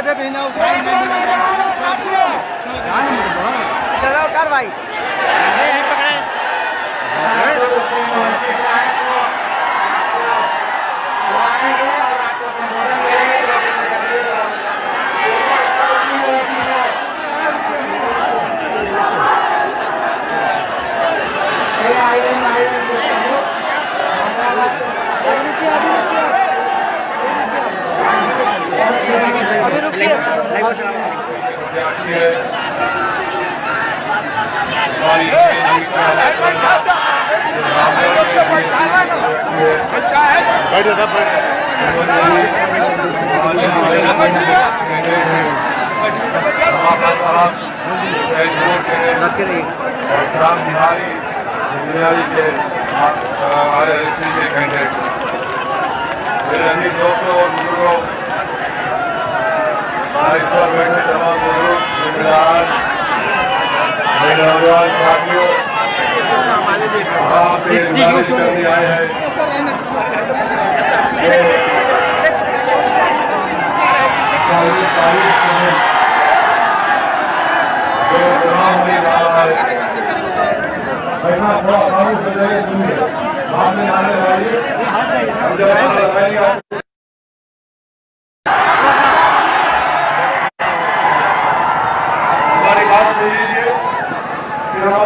थे तो चलो कर भाई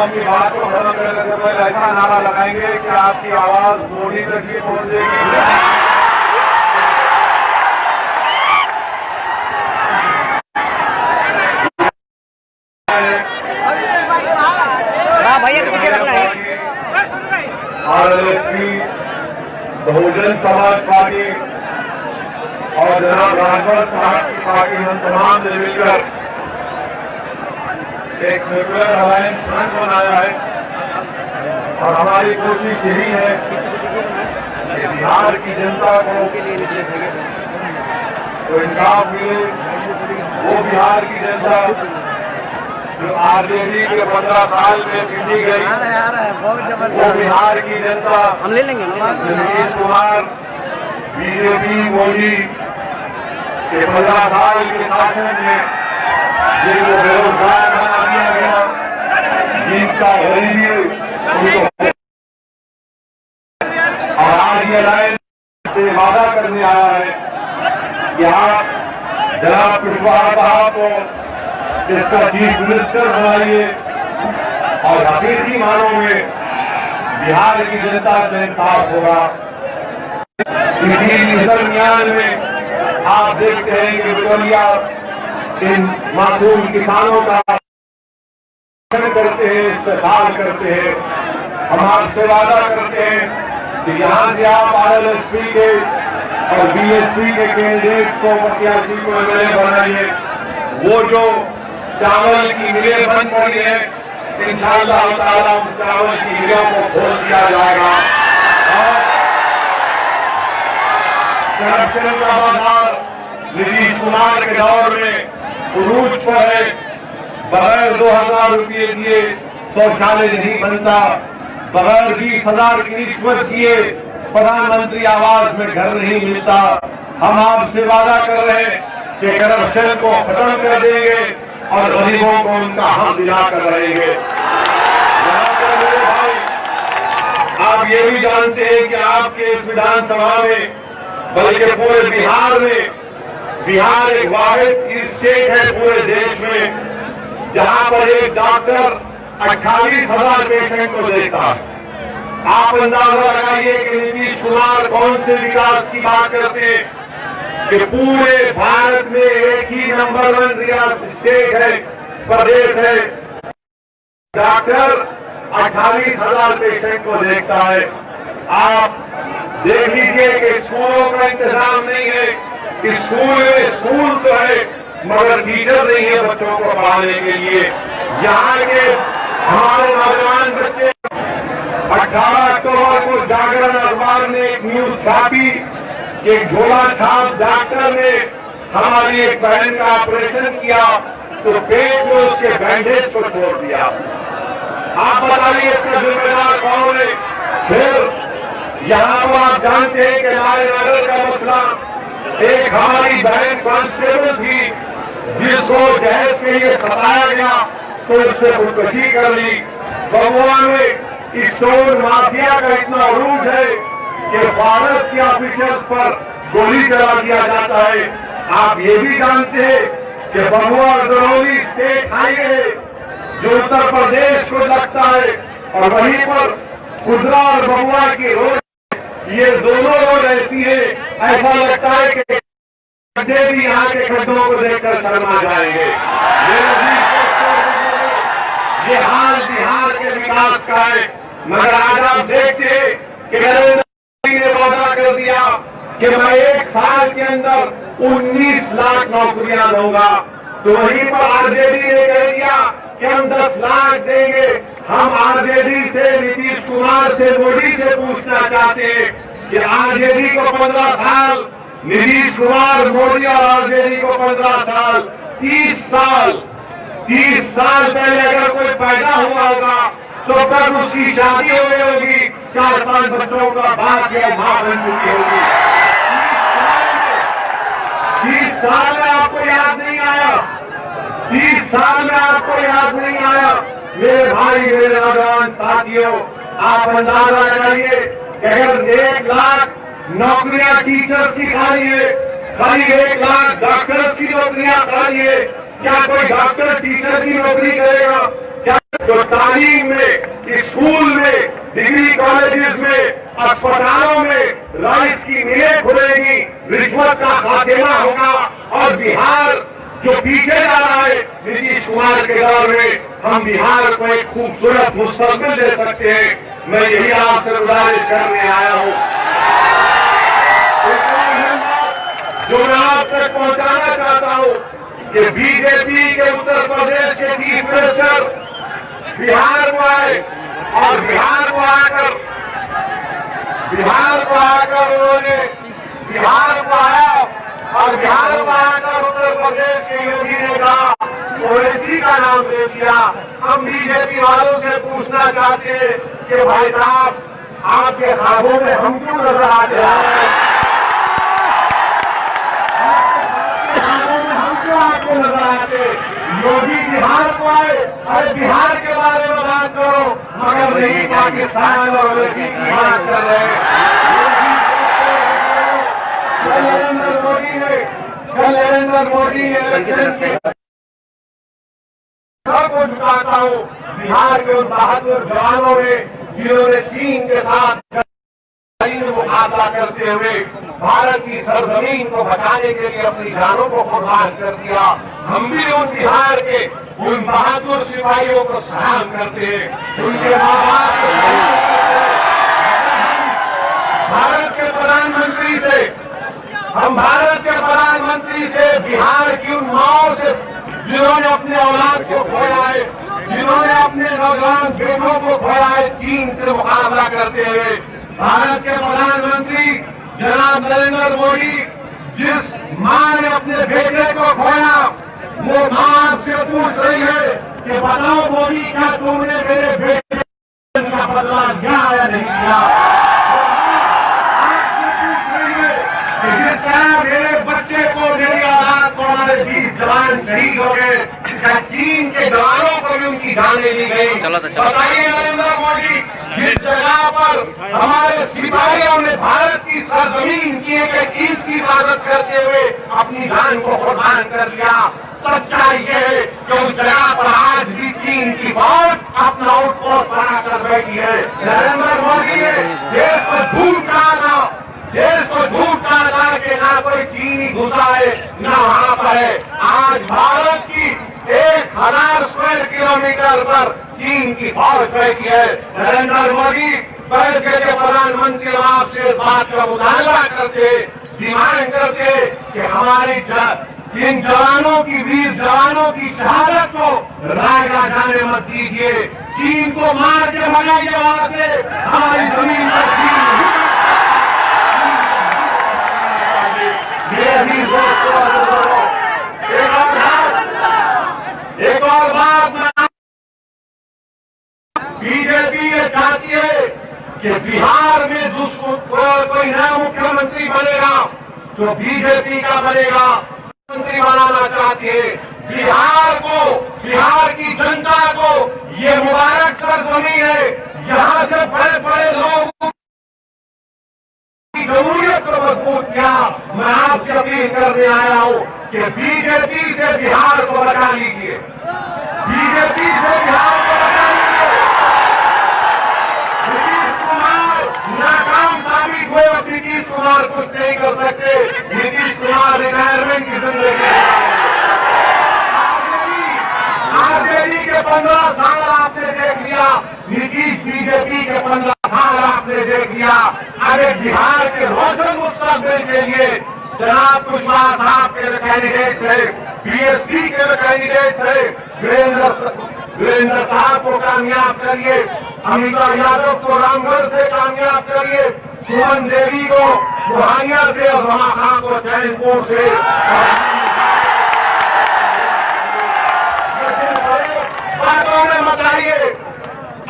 की बात को खत्म करने से पहले ऐसा नारा लगाएंगे कि आपकी आवाज मोदी तक ही पहुंचेगी। आरएलएसपी, बहुजन समाज पार्टी और जनाब राजभर साहब की पार्टी हम तमाम ने मिलकर एक सेक्युलर अलायंस फ्रंट बनाया है और हमारी कोशिश यही है कि बिहार की जनता को इंसाफ मिले। वो बिहार की जनता जो आरजेडी के 15 साल में पिटी गई, वो बिहार की जनता हम ले लेंगे नीतीश कुमार बीजेपी मोदी के 15 साल के शासन में जिनको बेरोजगार बना दिया गया, जिनका गरीबी उनको, और आज ये लाइन से वादा करने आया है कि आप जनाब कुशवाहा साहब को इसका चीफ मिनिस्टर बनाइए और हकीकी मानों में बिहार की जनता से इंसाफ होगा। इसी दरमियान में आप देखते हैं कि बिचौलिया इन मासूम किसानों का करते हैं, इस्तेमाल करते हैं। हम आपसे वादा करते हैं कि यहाँ से आप आरएलएसपी के और बीएसपी के कैंडिडेट को प्रत्याशी को एमएलए बनाइए। वो जो चावल की मिलें बंद करी है, इंशाअल्लाह ताला उस चावल की मिलों को खोल दिया जाएगा और करप्शन का बाजार नीतीश कुमार के दौर में उरूज पर है। बगैर 2000 रुपये दिए शौचालय नहीं बनता, बगैर 20,000 की रिश्वत दिए प्रधानमंत्री आवास में घर नहीं मिलता। हम आपसे वादा कर रहे हैं कि करप्शन को खत्म कर देंगे और गरीबों को उनका हक दिला कर रहेंगे। मेरे भाई, आप ये भी जानते हैं कि आपके इस विधानसभा में बल्कि पूरे बिहार में, बिहार एक वाहिद स्टेट है पूरे देश में जहां पर एक डॉक्टर 28,000 पेशेंट को देखता है। आप अंदाजा लगाइए कि नीतीश कुमार कौन से विकास की बात करते हैं कि पूरे भारत में एक ही नंबर 1 स्टेट है, प्रदेश है, डॉक्टर 28,000 पेशेंट को देखता है। आप देख लीजिए कि स्कूलों का इंतजाम नहीं है, स्कूल तो है मगर टीचर नहीं है बच्चों को पढ़ाने के लिए। यहाँ के हमारे नौजवान बच्चे 18 अक्टूबर को जागरण अखबार ने एक न्यूज छापी कि एक झोला छाप डॉक्टर ने हमारी एक बहन का ऑपरेशन किया तो पेट में उसके बैंडेज को छोड़ दिया। आप बताइए इसका जिम्मेदार कौन है? फिर यहाँ पर आप जानते हैं कि नारे नगर का मसला एक हमारी बहन कांस्टेबल थी जिसको जहज के लिए सताया गया तो उसने खुदकुशी कर ली। बमुआ में स्टोन माफिया का इतना अरूज है कि भारत के ऑफिसर्स पर गोली चला दिया जाता है। आप ये भी जानते हैं कि बमुआ दरौली स्टेट हाईवे जो उत्तर प्रदेश को लगता है और वहीं पर खुदरा और बमुआ की रोड, ये दोनों रोड ऐसी है ऐसा लगता है कि गड्ढे भी यहाँ के खड्डों को देखकर शर्मा जाएंगे। ये हाल बिहार के विकास का है। मगर आज आप देखते कि नरेंद्र मोदी ने वादा कर दिया कि मैं 1 साल के अंदर 19 लाख नौकरियां दूंगा, तो वहीं पर आरजेडी ने कह दिया कि हम 10 लाख देंगे। हम आरजेडी से, नीतीश कुमार से, मोदी से पूछना चाहते हैं कि आरजेडी को 15 साल, नीतीश कुमार, मोदी और आरजेडी को 15 साल, 30 साल पहले अगर कोई पैदा हुआ होगा तो कल उसकी शादी हो गई होगी, 4-5 बच्चों का बाप या मां बन चुकी होगी। 30 साल में आपको याद नहीं आया? 30 साल में आपको याद नहीं आया? मेरे भाई, मेरे नौजवान साथियों, आप अंदाजा लगाइए कि अगर 1 लाख नौकरियां टीचर्स की खाली है, करीब 1 लाख डॉक्टर्स की नौकरियां खाली है, क्या कोई डॉक्टर टीचर की नौकरी करेगा? क्या तो तालीम में, स्कूल में, डिग्री कॉलेजेस में, अस्पतालों में राइस की मिलें खुलेगी, रिश्वत का खात्मा होगा और बिहार जो पीछे जा रहा है नीतीश कुमार के दौर में, हम बिहार को एक खूबसूरत मुस्तकबिल दे सकते हैं। मैं यही आपसे गुजारिश करने आया हूं। जो मैं आप तक पहुंचाना चाहता हूं कि बीजेपी के उत्तर प्रदेश के चीफ मिनिस्टर बिहार को आए और बिहार को आकर उन्होंने बिहार को आया और बिहार को आकर उत्तर प्रदेश के योगी ने कहा, ओवैसी का नाम दे दिया। हम बीजेपी वालों से पूछना चाहते हैं कि भाई साहब, आपके ख्वाबों में हम क्यों नजर आते हैं? आपको नजर आते योगी बिहार को आए, अरे बिहार के बारे में बात करो, मगर नहीं पाकिस्तान और ओवैसी की बात कर रहे हैं। नरेंद्र मोदी ने सबको झुकाता हूँ बिहार के उन बहादुर जवानों ने जिन्होंने चीन के साथ मुकाबला करते हुए भारत की सरजमीन को बचाने के लिए अपनी जानों को कुर्बान कर दिया। हम भी उन बिहार के उन बहादुर सिपाहियों को सलाम करते हैं। उनके माँ बाप भारत के प्रधानमंत्री से बिहार की उन माओं से जिन्होंने अपने औलाद को खोया है, जिन्होंने अपने नौजवान बेटों को खोया है, चीन से मुकाबला करते हुए भारत के प्रधानमंत्री जनाब नरेंद्र मोदी जिस मां ने अपने बेटे को खोया, वो मां से पूछ रही है कि बताओ मोदी, क्या तुमने मेरे बेटे का बदला लिया या नहीं लिया? आपसे पूछ रही है कि जिस तरह मेरे बच्चे को, मेरी औलाद को हमारे 20 जवान शहीद हो गए, क्या चीन के जवानों को भी उनकी जानें ली गई? बताइए नरेंद्र मोदी, जिस जगह पर हमारे सिपाहियों ने भारत की सरजमीन की एक चीज की हिफाजत करते हुए अपनी जान को कुर्बान कर दिया, सच्चाई ये है कि उस जगह पर आज भी चीन की फौज अपना आउटपोस्ट बना कर बैठी है। नरेंद्र मोदी ने देश को झूठ कहा, देश को झूठ कहा कि ना कोई चीनी घुसा है, ना वहां पर है। आज भारत की 1000 स्क्वायर किलोमीटर पर चीन की फौज बैठी है। नरेंद्र मोदी बैठ के प्रधानमंत्री आपसे इस बात का मुतालबा करते, डिमांड करते कि हमारी इन जवानों की, 20 जवानों की शहादत को रायगा जाने मत दीजिए। चीन को मार के भगाइए वहां से, हमारी जमीन पर चीन एक और बात, बीजेपी ये चाहती है कि बिहार में कोई नया मुख्यमंत्री बनेगा जो बीजेपी का बनेगा, मंत्री बनाना चाहती है। बिहार को, बिहार की जनता को ये मुबारक सरजमी है। यहाँ से बड़े बड़े लोग जमहूरियत को मजबूत किया। मैं आपसे अपील करने आया हूँ कि बीजेपी से बिहार को बचा लीजिए, बीजेपी से बिहार को बचा लीजिए। नीतीश कुमार नाकाम साबित हुए, नीतीश कुमार कुछ नहीं कर सकते। नीतीश कुमार रिटायरमेंट की जिंदगी, आरजेडी के 15 साल आपने देख लिया, नीतीश बीजेपी के 15 साल आपने देख लिया। अरे बिहार के रोशन मुस्तकबिल के लिए जनाब कुशवाहा साहब के कैंडिडेट थे, बीएसपी के कैंडिडेट थे। वीरेंद्र साहब को कामयाब करिए, अमिता यादव को रामगढ़ से कामयाब करिए, सुमन देवी को बुहानिया से और रमा खां को चैनपुर से। बातों में बताइए,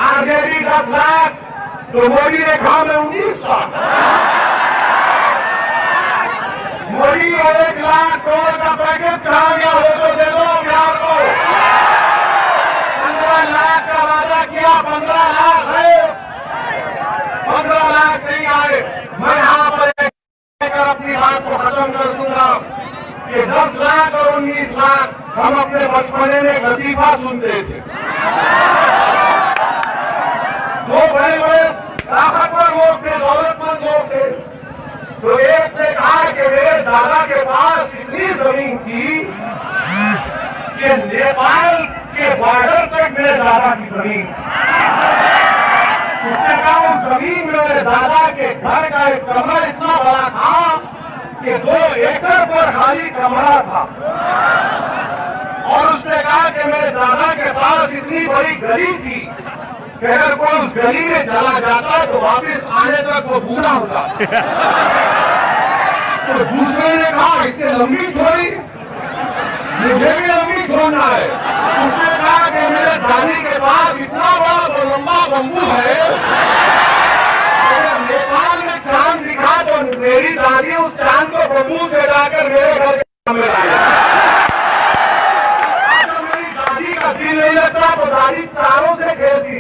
आरजेडी 10 लाख तो मोदी ने कहा में 19 लाख। मोदी 1 लाख करोड़ का पैकेज कहा गया हो तो दे दो बिहार को। 15 लाख का वादा किया, 15 लाख है, 15 लाख नहीं आए। मैं यहाँ पर अपनी बात को खत्म कर दूंगा कि 10 लाख और 19 लाख हम अपने बचपने में लतीफा सुनते थे। दो बड़े बड़े ताकतवर लोग थे, दौलतमंद लोग थे, तो एक ने कहा कि मेरे दादा के पास इतनी जमीन थी कि नेपाल के बॉर्डर तक मेरे दादा की जमीन। उसने कहा उस जमीन में मेरे दादा के घर का एक कमरा इतना बड़ा था कि 2 एकड़ पर खाली कमरा था। और उसने कहा कि मेरे दादा के पास इतनी बड़ी गली थी कि अगर कोई उस गली में चला जाता तो वापस आने तक वो पूरा होता। तो दूसरे ने कहा इतनी लंबी छोड़ी, मुझे भी लंबी छोड़ना है। उसने कहा कि मेरे दादी के पास इतना बड़ा तो लंबा बम्बू है, अगर नेपाल में चांद दिखा तो मेरी दादी उस चांद को बम्बू से जाकर मेरे घर के सामने लाए। दिल नहीं लगता तो दादी तारों से खेलती।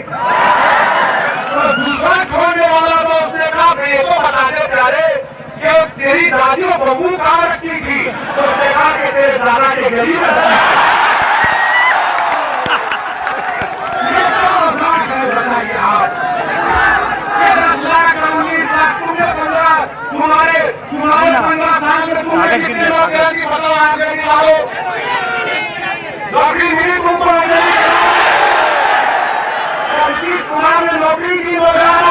तो दूसरा छोड़ने वाला तो उसने कहा ये तो बताते प्यारे कि तेरी दादी को बम्बू कहाँ रखी थी, तो उसने कहा कि तेरे दादा के गली में। ये क्या मजाक है बताइए आप? 10 लाख 19 लाख तुमने 15 तुम्हारे 15 साल में तुमने कितने लोग बताओ आगे निकालो। नौकरी मिली तुमको, नीतीश कुमार ने नौकरी की बजाय।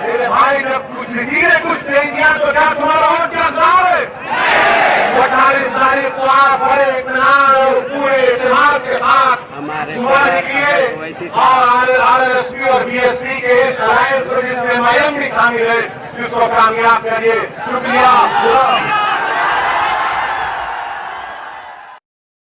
मेरे भाई ने कुछ नीति ने कुछ नहीं किया तो क्या तुम्हारा और क्या दाव है? 28 तारीख को आप बड़े इत्मीनान और पूरे इत्तेमाद के साथ तुम्हारे लिए और आरएसपी और बीएसपी के अलायंस जिसमें मयम भी शामिल है, इसको कामयाब करिए। शुक्रिया।